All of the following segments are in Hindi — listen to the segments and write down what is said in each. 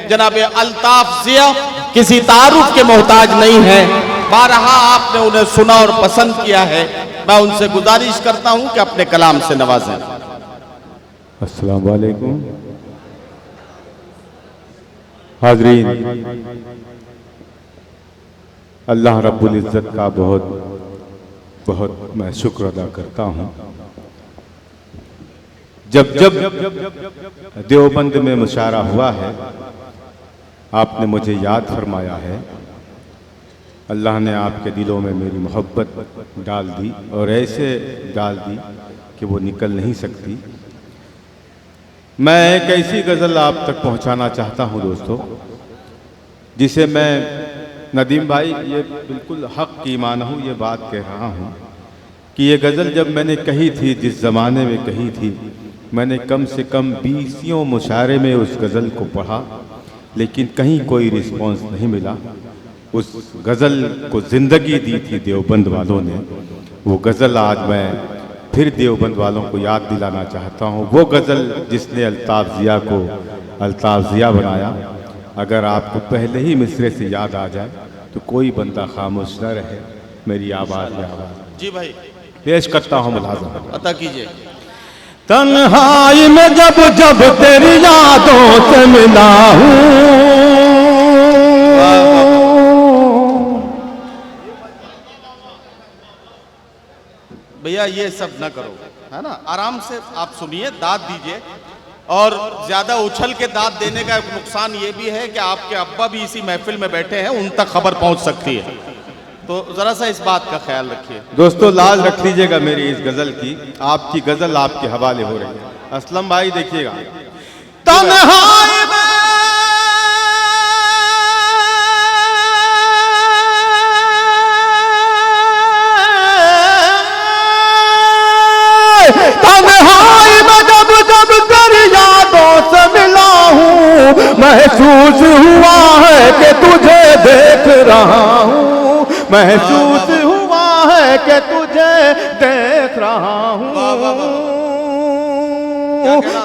जनाब अल्ताफ जिया किसी तारुफ के मोहताज नहीं है। बारहा आपने उन्हें सुना और पसंद किया है। मैं उनसे गुजारिश करता हूं कि अपने कलाम से नवाजें। अस्सलाम वालेकुम हाज़रीन, अल्लाह रब्बुल इज़्ज़त का बहुत बहुत मैं शुक्र अदा करता हूँ। जब देवबंद में मुशारा हुआ है, आपने मुझे याद फरमाया है। अल्लाह ने आपके दिलों में मेरी मोहब्बत डाल दी और ऐसे डाल दी कि वो निकल नहीं सकती। मैं एक ऐसी गज़ल आप तक पहुंचाना चाहता हूं दोस्तों, जिसे मैं नदीम भाई ये बिल्कुल हक़ की माना हूँ, ये बात कह रहा हूँ कि ये गज़ल जब मैंने कही थी, जिस ज़माने में कही थी, मैंने कम से कम 20 मुशारे में उस गज़ल को पढ़ा, लेकिन कहीं कोई रिस्पॉन्स नहीं मिला। उस गज़ल को ज़िंदगी दी थी देवबंद वालों ने। वो गज़ल आज मैं फिर देवबंद वालों को याद दिलाना चाहता हूँ। वो गज़ल जिसने अल्ताफ ज़िया को अल्ताफ ज़िया बनाया। अगर आपको पहले ही मिसरे से याद आ जाए तो कोई बंदा खामोश न रहे। मेरी आवाज़ में आवाज़ जी भाई पेश करता हूँ, मुलाज़ा अता कीजिए। तन्हाई में जब जब तेरी यादों से मिला हूँ, भैया ये सब न करो, है ना, आराम से आप सुनिए, दाद दीजिए। और ज्यादा उछल के दाद देने का एक नुकसान ये भी है कि आपके अब्बा भी इसी महफिल में बैठे हैं, उन तक खबर पहुंच सकती है, तो जरा सा इस बात का ख्याल रखिए। दोस्तों लाज रख लीजिएगा मेरी इस गजल की। आपकी गजल आपके हवाले हो रही है। असलम भाई देखिएगा। तन्हाई में जब जब तेरी यादों से मिला हूँ, महसूस हुआ है कि तुझे देख रहा हूँ, महसूस हुआ है कि तुझे देख रहा हूँ।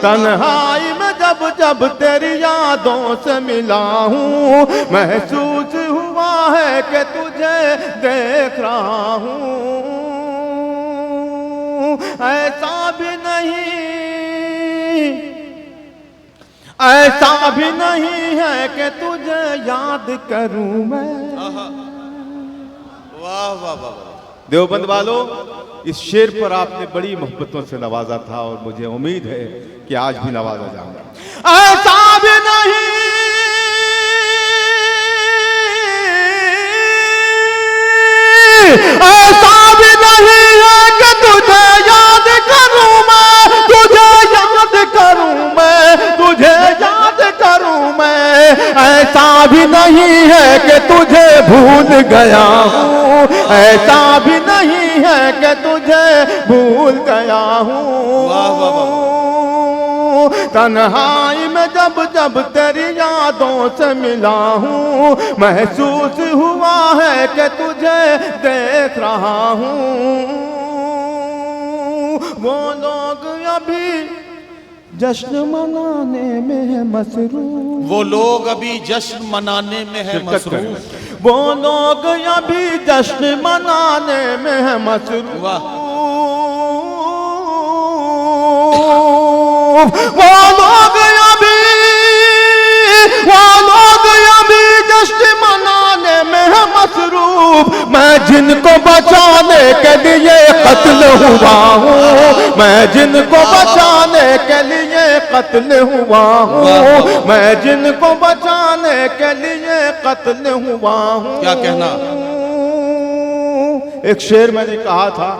तन्हाई में जब जब तेरी यादों से मिला हूँ, महसूस हुआ है कि तुझे देख रहा हूँ। ऐसा भी नहीं, ऐसा भी नहीं है कि तुझे याद करूं मैं। वाह वाह वाह। देवबंद वालों, इस शेर पर आपने बड़ी मोहब्बतों से नवाजा था और मुझे उम्मीद है कि आज भी नवाजा जाऊंगा। ऐसा भी नहीं, ऐसा भी नहीं है कि तुझे याद करूं मैं, तुझे याद करूं मैं, तुझे याद करूं मैं। ऐसा भी नहीं है कि तुझे भूल गया हूँ, ऐसा भी नहीं है कि तुझे भूल गया हूँ। तन्हाई में जब जब तेरी यादों से मिला हूँ, महसूस हुआ है कि तुझे देख रहा हूँ। वो लोग अभी जश्न मनाने में है मसरूफ, वो लोग अभी जश्न मनाने में है मसरूफ, वो लोग अभी जश्न मनाने में है मसरूफ। वो लोग अभी जश्न मनाने में है मसरूफ। मैं जिनको बचाने के लिए कत्ल हुआ हूँ, मैं जिनको बचाने के लिए कत्ल हुआ हूँ, मैं जिनको बचाने के लिए कत्ल हुआ हूँ। क्या कहना। एक शेर मैंने कहा था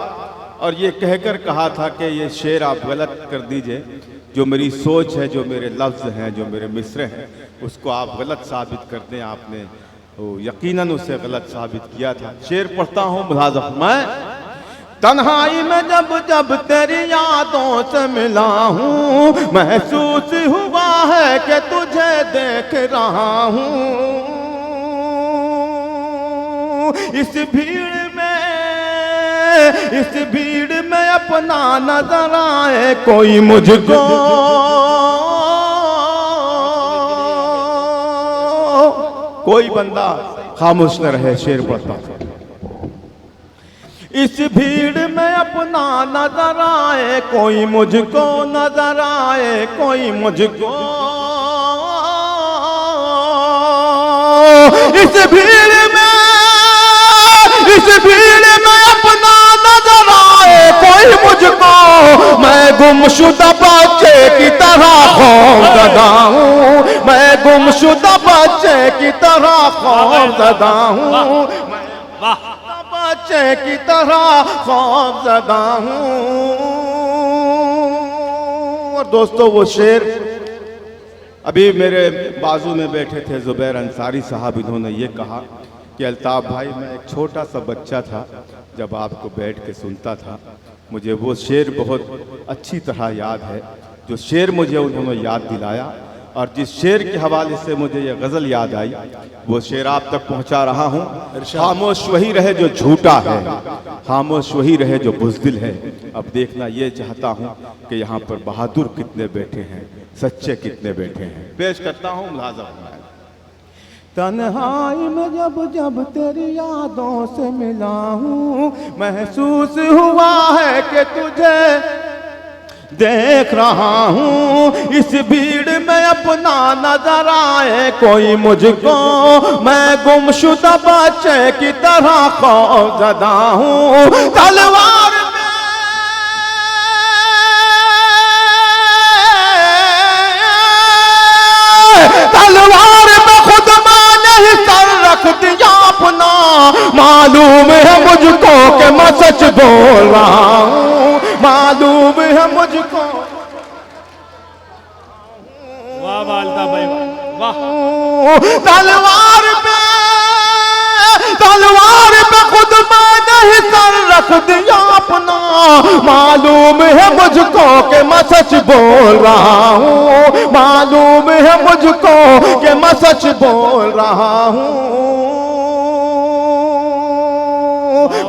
और ये कहकर कहा था कि ये शेर आप गलत कर दीजिए। जो मेरी सोच है, जो मेरे लफ्ज़ हैं, जो मेरे मिसरे हैं, उसको आप गलत साबित कर दें। आपने यकीनन उसे गलत साबित किया था। शेर पढ़ता हूँ, मुलाज़ा मैं। तन्हाई में जब जब तेरी यादों से मिला हूँ, महसूस हुआ है कि तुझे देख रहा हूँ। इस भीड़ में अपना नजर आए कोई मुझको, कोई बंदा खामोश न रहे, शेर पढ़ता हूं। इस भीड़ में अपना नजर आए कोई मुझको, नजर आए कोई मुझको, इस भीड़ में अपना नजर आए कोई मुझको, मैं गुमशुदा बच्चे की तरह खौफज़दा हूँ, मैं गुमशुदा बच्चे की तरह खौफज़दा हूँ, बच्चे की तरह खौफज़दा हूँ। और दोस्तों वो शेर अभी मेरे बाजू में बैठे थे जुबैर अंसारी साहब, इन्होंने ये कहा कि अल्ताफ़ भाई मैं एक छोटा सा बच्चा था जब आपको बैठ के सुनता था, मुझे वो शेर बहुत अच्छी तरह याद है, जो शेर मुझे उन्होंने याद दिलाया और जिस शेर के हवाले से मुझे ये गज़ल याद आई वो शेर आप तक पहुंचा रहा हूं। खामोश वही रहे जो झूठा है, खामोश वही रहे जो बुज़दिल है, अब देखना ये चाहता हूं कि यहाँ पर बहादुर कितने बैठे हैं, सच्चे कितने बैठे हैं। पेश करता हूँ मुलाज़ा फरमाएं। तन्हाई में जब जब तेरी यादों से मिला हूँ, महसूस हुआ है कि तुझे देख रहा हूँ, इस भीड़ में अपना नजर आए कोई मुझको, मैं गुमशुदा बच्चे की तरह खौफज़दा हूँ। तलवार पे खुद मैंने ही सर रख दिया अपना, मालूम है मुझको कि मैं सच बोल रहा हूँ, मालूम है मुझको। वाह वाह अल्ताफ़ भाई वाह। तलवार पे खुद मैंने ही सर रख दिया अपना, मालूम है मुझको कि मैं सच बोल रहा हूँ, मालूम है मुझको कि मैं सच बोल रहा हूँ,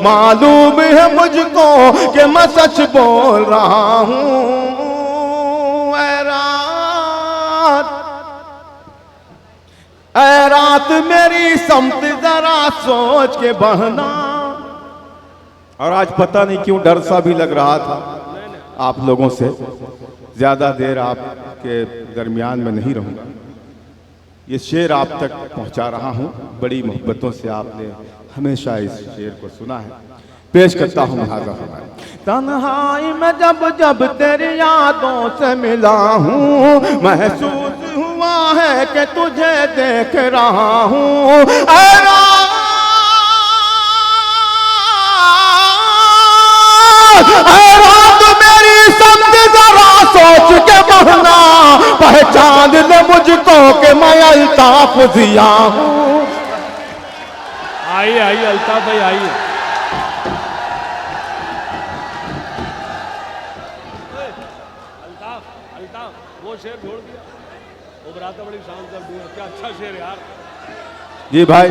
मालूम है मुझको कि मैं सच बोल रहा हूँ। ऐ रात मेरी समत जरा सोच के बहना। और आज पता नहीं क्यों डर सा भी लग रहा था आप लोगों से, ज्यादा देर आपके दरमियान में नहीं रहूंगा, ये शेर आप तक पहुंचा रहा हूं, बड़ी मोहब्बतों से आपने हमेशा इस शेर को सुना है, पेश करता हूं मुलाज़ा फरमाएं। तन्हाई में जब जब तेरी यादों से मिला हूँ, महसूस हुआ है कि तुझे देख रहा हूँ। रात मेरी समझ जरा सोच के बहना, पहचान ले मुझको कि मैं अल्ताफ़ ज़िया हूँ। आइए आइए अल्ताफ़ भाई आइए। अल्ताफ़ वो शेर छोड़ दिया, उभराता बड़ी शान कर दिया, क्या अच्छा शेर यार। जी भाई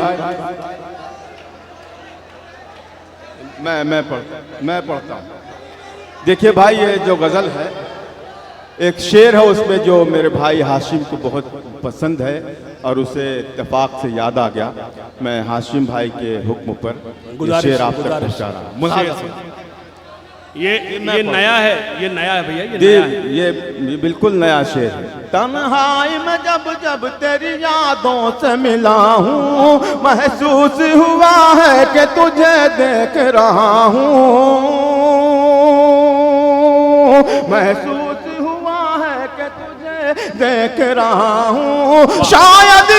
मैं पढ़ता हूँ। देखिए भाई ये जो गज़ल है एक शेर है, उसमें जो मेरे भाई हाशिम को बहुत पसंद है और उसे इत्तेफाक से याद आ गया, मैं हाशिम भाई के हुक्म पर ये शेर आप तक पहुंचा रहा हूँ। ये नया है, ये नया है भैया, ये नया है। ये बिल्कुल नया शेर है। तन्हाई में जब जब तेरी यादों से मिला हूँ, महसूस हुआ है कि तुझे देख रहा हूँ, महसूस हुआ है कि तुझे देख रहा हूँ। शायद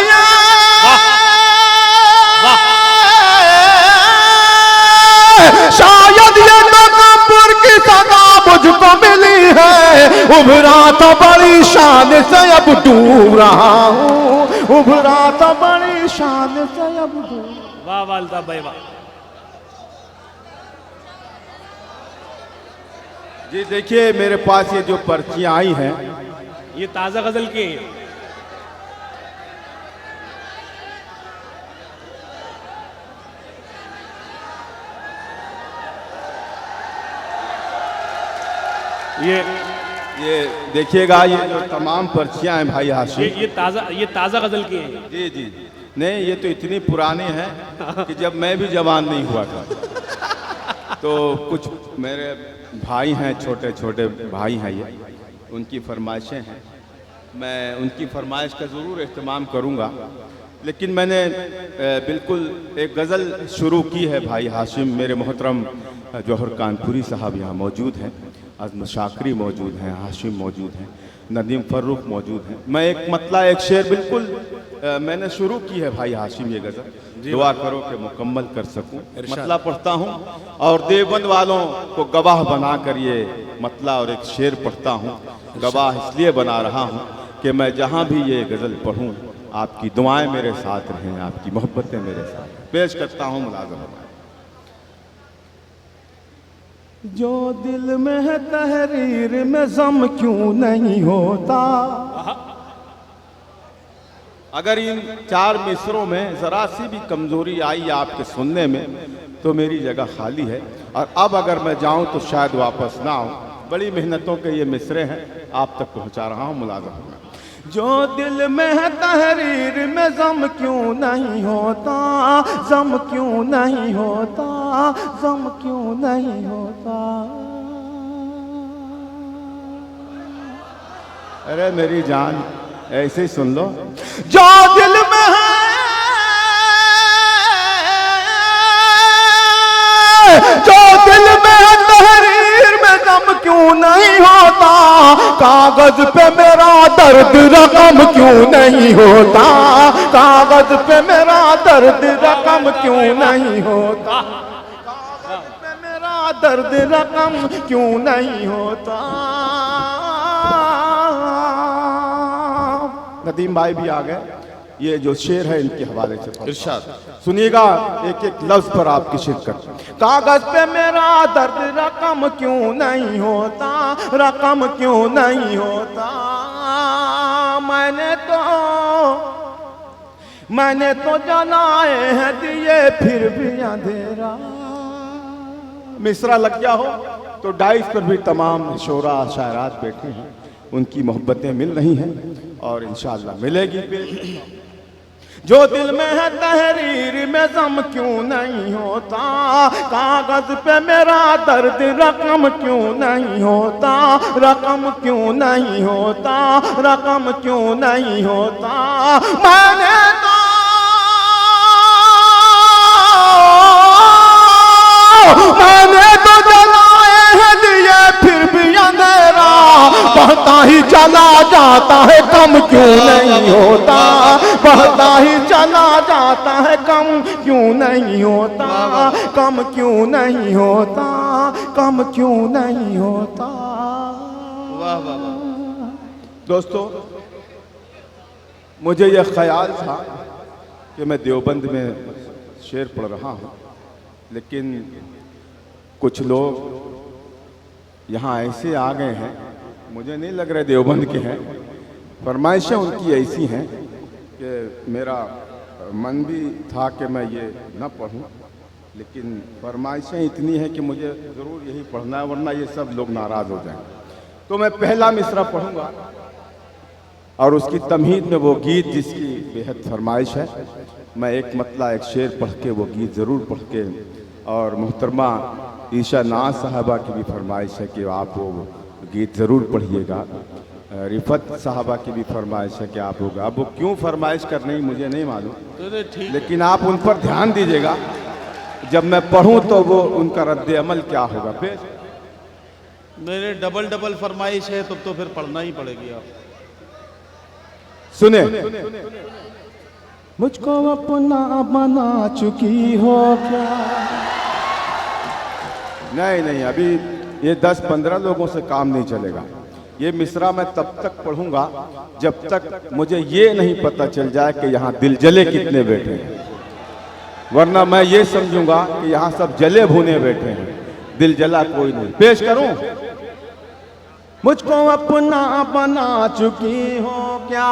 ये नगमपुर की सदा मुझको मिली है, उभरा तो बड़ी शान से अब डूब रहा हूँ, उभरा तो बड़ी शान से अब डूब। वाह वाह अल्ताफ़ भाई वाह। जी देखिए मेरे पास ये जो पर्चियां आई हैं, ये ताज़ा गज़ल की है। ये देखिएगा, ये जो तमाम पर्चियाँ हैं भाई हाशिम, ये ताज़ा गज़ल की हैं। जी जी, नहीं ये तो इतनी पुरानी है कि जब मैं भी जवान नहीं हुआ था। तो कुछ मेरे भाई हैं, छोटे छोटे भाई हैं, ये उनकी फरमाइशें हैं, मैं उनकी फरमाइश का ज़रूर एहतमाम करूँगा। लेकिन मैंने बिल्कुल एक गज़ल शुरू की है भाई हाशिम। मेरे मोहतरम जौहर कानपुरी साहब यहाँ मौजूद हैं, अज़म शाकरी मौजूद हैं, हाशिम मौजूद हैं, नदीम फर्रुख मौजूद हैं। मैं एक मतला एक शेर बिल्कुल मैंने शुरू की है भाई हाशिम, ये गज़ल दुआ करो कि मुकम्मल कर सकूं। मतला पढ़ता हूँ और देवबंद वालों को गवाह बना कर ये मतला और एक शेर पढ़ता हूँ। गवाह इसलिए बना रहा हूँ कि मैं जहाँ भी ये गज़ल पढ़ूँ आपकी दुआएं मेरे साथ रहें, आपकी मोहब्बतें मेरे साथ। पेश करता हूँ मुलाज़म। जो दिल में है तहरीर में ज़म क्यों नहीं होता। अगर इन 4 मिसरों में ज़रा सी भी कमज़ोरी आई आपके सुनने में तो मेरी जगह खाली है, और अब अगर मैं जाऊं तो शायद वापस ना आऊं। बड़ी मेहनतों के ये मिसरे हैं, आप तक पहुंचा रहा हूं मुलाज़म। जो दिल में है तहरीर में ज़म क्यों नहीं होता, ज़म क्यों नहीं होता, ज़म क्यों नहीं होता। अरे मेरी जान ऐसे ही सुन लो। जो दिल में है, जो दिल में है तहरीर में ज़म क्यों नहीं होता। कागज पे मेरा दर्द रकम क्यों नहीं होता, कागज पे मेरा दर्द रकम क्यों नहीं होता, कागज पे मेरा दर्द रकम क्यों नहीं होता। नदीम भाई भी आ गए, ये जो शेर है इनके हवाले से इरशाद सुनिएगा, एक एक लफ्ज पर आपकी शिरकत। कागज पे मेरा दर्द रकम क्यों नहीं होता, रकम क्यों नहीं होता। मैंने तो जलाए हैं दिए फिर भी अंधेरा। मिसरा लग गया हो तो डाइस पर भी तमाम शोरा शायरात बैठे हैं, उनकी मोहब्बतें मिल रही हैं और इंशाअल्लाह मिलेगी। जो दिल में है तहरीर में ज़म क्यों नहीं होता, कागज पे मेरा दर्द रकम क्यों नहीं होता, रकम क्यों नहीं होता, रकम क्यों नहीं होता। मैंने तो जलाए हैं दिए फिर भी अंधेरा, बढ़ता ही चला जाता है कम क्यों नहीं होता, बढ़ता ही चला जाता है कम क्यों नहीं होता, कम क्यों नहीं होता, कम क्यों नहीं होता। वाह वाह वाह। दोस्तों, मुझे यह ख्याल था कि मैं देवबंद में शेर पढ़ रहा हूँ, लेकिन कुछ लोग यहाँ ऐसे आ गए हैं, मुझे नहीं लग रहा देवबंद के हैं। फरमाइशें उनकी ऐसी हैं कि मेरा मन भी था कि मैं ये न पढ़ूं, लेकिन फरमाइशें इतनी हैं कि मुझे ज़रूर यही पढ़ना है, वरना ये सब लोग नाराज़ हो जाएंगे। तो मैं पहला मिसरा पढ़ूंगा और उसकी तमहीद में वो गीत जिसकी बेहद फरमाइश है, मैं एक मतला एक शेर पढ़ के वो गीत ज़रूर पढ़ के, और मोहतरमा ईशा नाज साहबा की भी फरमाइश है कि आप वो गीत ज़रूर पढ़िएगा। रिफत साहबा की भी फरमाइश है कि आप होगा। अब वो क्यों फरमाइश कर रही मुझे नहीं मालूम, लेकिन आप उन पर ध्यान दीजिएगा। जब मैं पढ़ूं तो वो उनका रद्द अमल क्या होगा। फिर मेरे डबल फरमाइश है, तब तो फिर पढ़ना ही पड़ेगी। आप सुने। मुझको अपना बना चुकी हो क्या। नहीं, अभी ये 10-15 लोगों से काम नहीं चलेगा। ये मिसरा मैं तब तक पढ़ूंगा जब तक मुझे ये नहीं पता चल जाए कि यहाँ दिल जले कितने बैठे हैं, वरना मैं ये समझूंगा कि यहाँ सब जले भुने बैठे हैं, दिल जला कोई नहीं। पेश करूं। मुझको अपना बना चुकी हो क्या,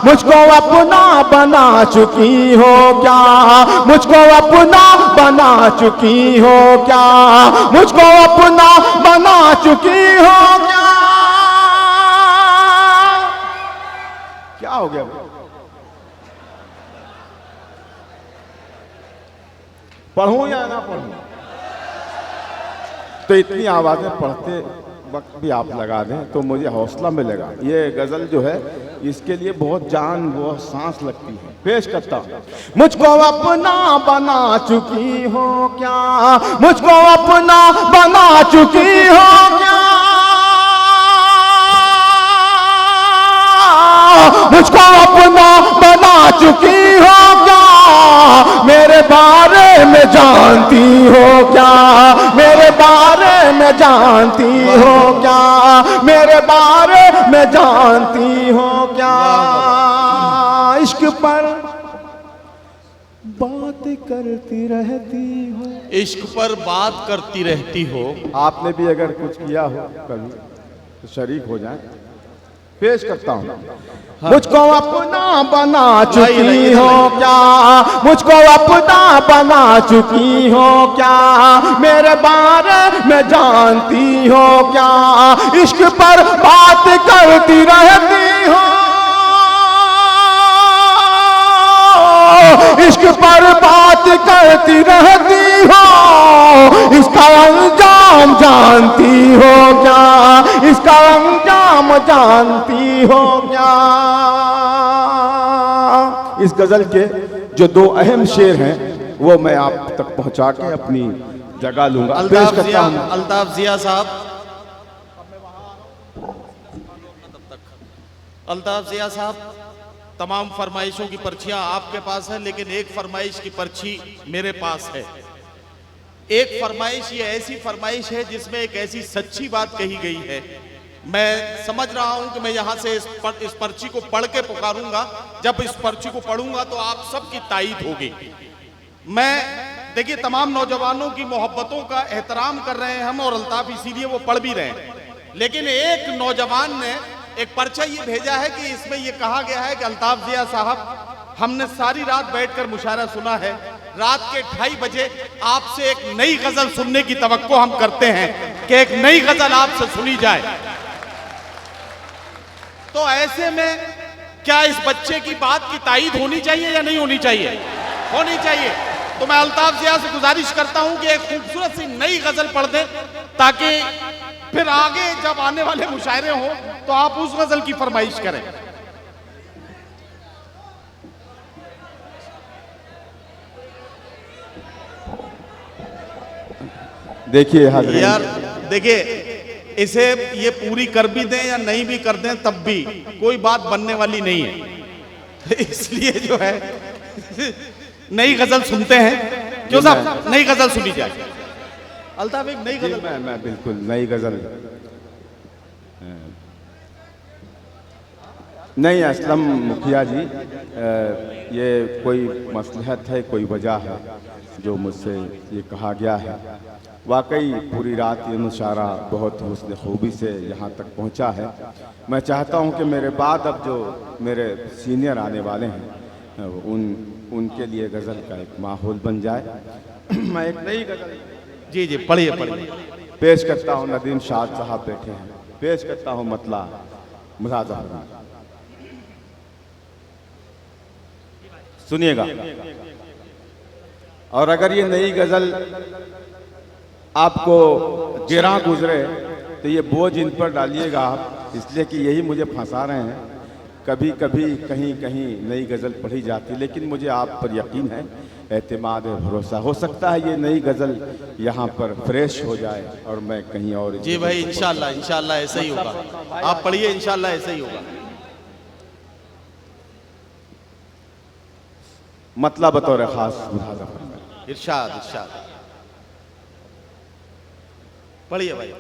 मुझको अपना बना चुकी हो क्या, मुझको अपना बना चुकी हो क्या, मुझको अपना बना चुकी हो क्या। क्या हो गया? पढ़ूं या ना पढ़ूं? तो इतनी आवाजें पढ़ते वक्त भी आप लगा दें तो मुझे हौसला मिलेगा। ये गजल जो है इसके लिए बहुत जान बहुत सांस लगती है। पेश करता हूं। मुझको अपना बना चुकी हो क्या, मुझको अपना बना चुकी हो क्या, मुझको अपना बना चुकी हो क्या, मेरे बारे में जानती हो क्या, मेरे बारे में जानती हो क्या, मेरे बारे में जानती हो क्या। इश्क पर बात करती रहती हो, इश्क पर बात करती रहती हो। आपने भी अगर कुछ किया हो कभी तो शरीक हो जाए। पेश करता हूं। हाँ। मुझको अपना बना चुकी हो क्या, मुझको अपना बना चुकी हो क्या, मेरे बारे में जानती हो क्या, इश्क पर बात करती रहती हो, इश्क पर बात करती रहती हो, इसका अंजाम जानती हो क्या, इसका अंजाम जानती हो क्या। इस गजल के जो दो अहम शेर हैं वो मैं आप तक पहुंचा के अपनी जगह लूंगा। अल्ताफ जिया साहब, अल्ताफ जिया साहब, तमाम फरमाइशों की पर्चियां आपके पास है, लेकिन एक फरमाइश की पर्ची मेरे पास है। एक फरमाइश ये ऐसी फरमाइश है जिसमें एक ऐसी सच्ची बात कही गई है। मैं समझ रहा हूं कि मैं यहां से इस पर्ची को पढ़ के पुकारूंगा। जब इस पर्ची को पढ़ूंगा तो आप सबकी तायीद होगी। मैं देखिए तमाम नौजवानों की मोहब्बतों का एहतराम कर रहे हैं हम, और अल्ताफ इसीलिए वो पढ़ भी रहे हैं। लेकिन एक नौजवान ने एक पर्चा ये भेजा है कि इसमें ये कहा गया है कि अल्ताफ जिया साहब, हमने सारी रात बैठकर मुशायरा सुना है, रात के 2:30 बजे आपसे एक नई गजल सुनने की तवक्को हम करते हैं कि एक नई गजल आपसे सुनी जाए। तो ऐसे में क्या इस बच्चे की बात की तायीद होनी चाहिए या नहीं होनी चाहिए? होनी चाहिए। तो मैं अल्ताफ जिया से गुजारिश करता हूं कि एक खूबसूरत सी नई गजल पढ़ दें, ताकि फिर आगे जब आने वाले मुशायरे हो तो आप उस गजल की फरमाइश करें। देखिए यार, देखिए इसे ये पूरी कर भी दें या नहीं भी कर दें तब भी कोई बात बनने वाली नहीं है। इसलिए जो है नई गजल सुनते हैं। क्यों साहब, नई गजल सुनी जाए। अल्ताफ एक नई गजल। मैं बिल्कुल नई गजल नहीं। असलम मुखिया जी, ये कोई मसलहत है, कोई वजह है जो मुझसे ये कहा गया है। वाकई पूरी रात ये मुशायरा बहुत हुस्न खूबी से यहाँ तक पहुँचा है। मैं चाहता हूँ कि मेरे बाद अब जो मेरे सीनियर आने वाले हैं उनके लिए गज़ल का एक माहौल बन जाए। मैं एक नई गज़ल जी जी पढ़िए पढ़िए पेश करता हूँ। नदीम शाद साहब बैठे हैं, पेश करता हूँ मतला मुलाजा। सुनिएगा। और अगर ये नई गज़ल आपको गिरा गुजरे तो ये बोझ इन पर डालिएगा आप, इसलिए कि यही मुझे फंसा रहे हैं। कभी कभी कहीं कहीं नई गज़ल पढ़ी जाती, लेकिन मुझे आप पर यकीन है, एतमाद है, भरोसा। हो सकता है ये नई गज़ल यहाँ पर फ्रेश हो जाए और मैं कहीं और। जी भाई, इंशाल्लाह इंशाल्लाह ऐसा ही होगा। आप पढ़िए, इंशाल्लाह ऐसा ही होगा। मतलब बतौर खास इरशाद इरशाद पढ़िए भाई।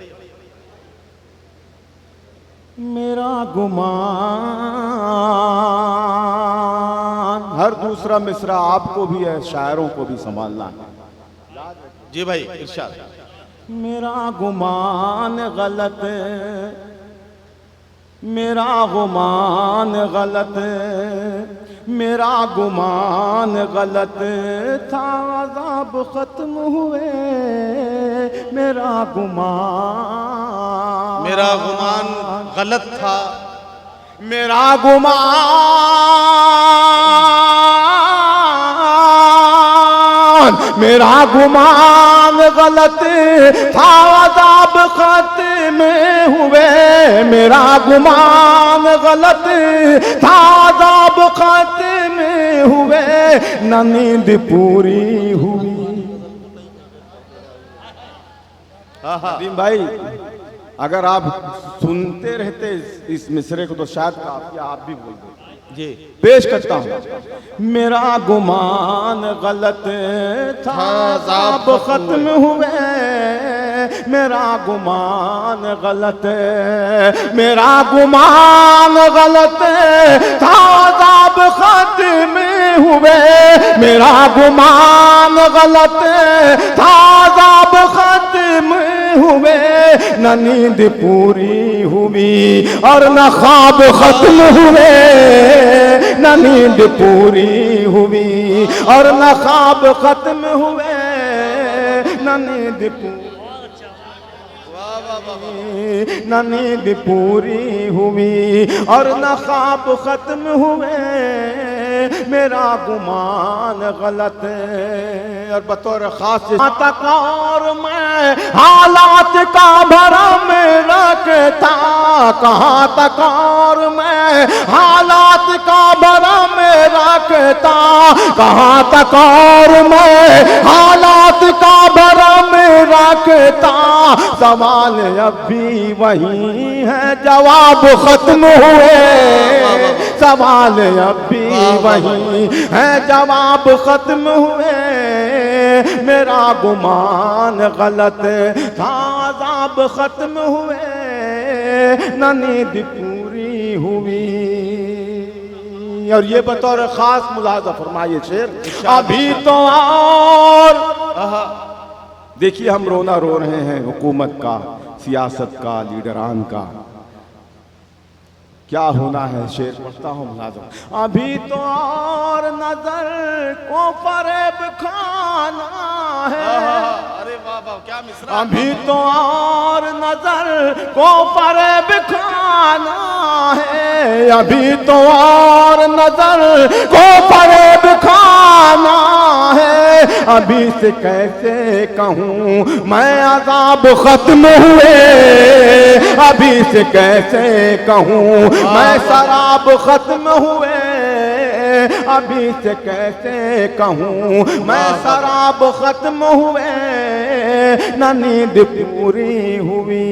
मेरा गुमान, हर दूसरा मिसरा आपको भी है, शायरों को भी संभालना है। जी भाई इरशाद। मेरा गुमान गलत मेरा गुमान गलत, मेरा गुमान गलत था, अज़ाब खत्म हुए मेरा गुमान। मेरा गुमान गलत था, मेरा गुमान, मेरा गुमान गलत था, अज़ाब खत्म हुए मेरा गुमान गलत था, अज़ाब खत्म हुए न नींद पूरी हुई। नदीम भाई, अगर आप सुनते रहते इस मिसरे को तो शायद काफी आप भी बोलते। जी पेश करता हूँ। मेरा गुमान गलत था, अज़ाब खत्म हुए मेरा गुमान गलत, मेरा गुमान गलत था, अज़ाब खत्म हुए मेरा गुमान गलत था, अज़ाब खत्म हुए न नींद पूरी हुई और न ख्वाब खत्म हुए, न नींद पूरी हुई और न ख्वाब खत्म हुए न नींद पूरी, न नींद पूरी हुई और न ख्वाब खत्म हुए मेरा गुमान गलत। और बतौर खास तक और मैं हालात का भरम रखता, कहाँ तक और मैं हालात का भरम रखता, कहाँ तक और मैं हालात का भरम रखता। सवाल अब भी वही है, जवाब खत्म हुए, सवाल अब भी वही है, जवाब खत्म हुए मेरा गुमान गलत था, अज़ाब खत्म हुए न नींद पूरी हुई। और ये बतौर खास मुलाज़ा फरमाइए शेर, अभी तो और देखिए हम रोना रो रहे हैं हुकूमत का, सियासत का, लीडरान का, क्या होना है। शेर पढ़ता हूँ मुलाज़ा। अभी तो और नजर को फरेब खाना है, अरे वाह वाह क्या मिसरा। अभी तो और नजर को फरेब खाना है, अभी तो और नजर को फरेब खाना है। अभी से कैसे कहूँ मैं अज़ाब खत्म हुए, अभी से कैसे कहूँ मैं शराब खत्म हुए, अभी से कैसे कहूँ मैं शराब खत्म हुए न नींद पूरी हुई।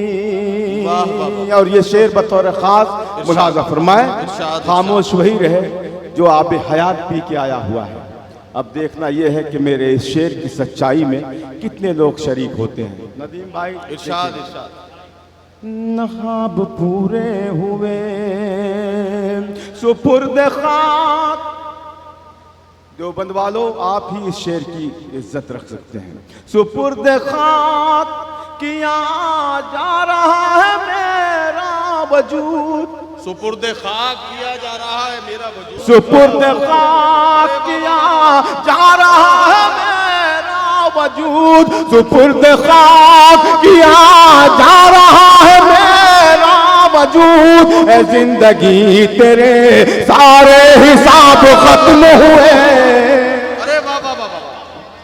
और ये शेर बतौर खास मुलाज़ा फरमाए, खामोश वही रहे जो आब हयात पी के आया हुआ है। अब देखना यह है कि मेरे इस शेर की सच्चाई में कितने लोग शरीक होते हैं। नदीम भाई इरशाद इरशाद। न ख्वाब पूरे हुए सुपुर्द खाक। देवबंद वालों, आप ही इस शेर की इज्जत रख सकते हैं। सुपुर्द खाक किया जा रहा है मेरा वजूद, सुपुर्द खाक किया जा रहा है मेरा वजूद, सुपुर्द खाक किया जा रहा है मेरा वजूद, सुपुर्द खाक किया जा रहा है मेरा वजूद। ए जिंदगी तेरे सारे हिसाब खत्म हुए,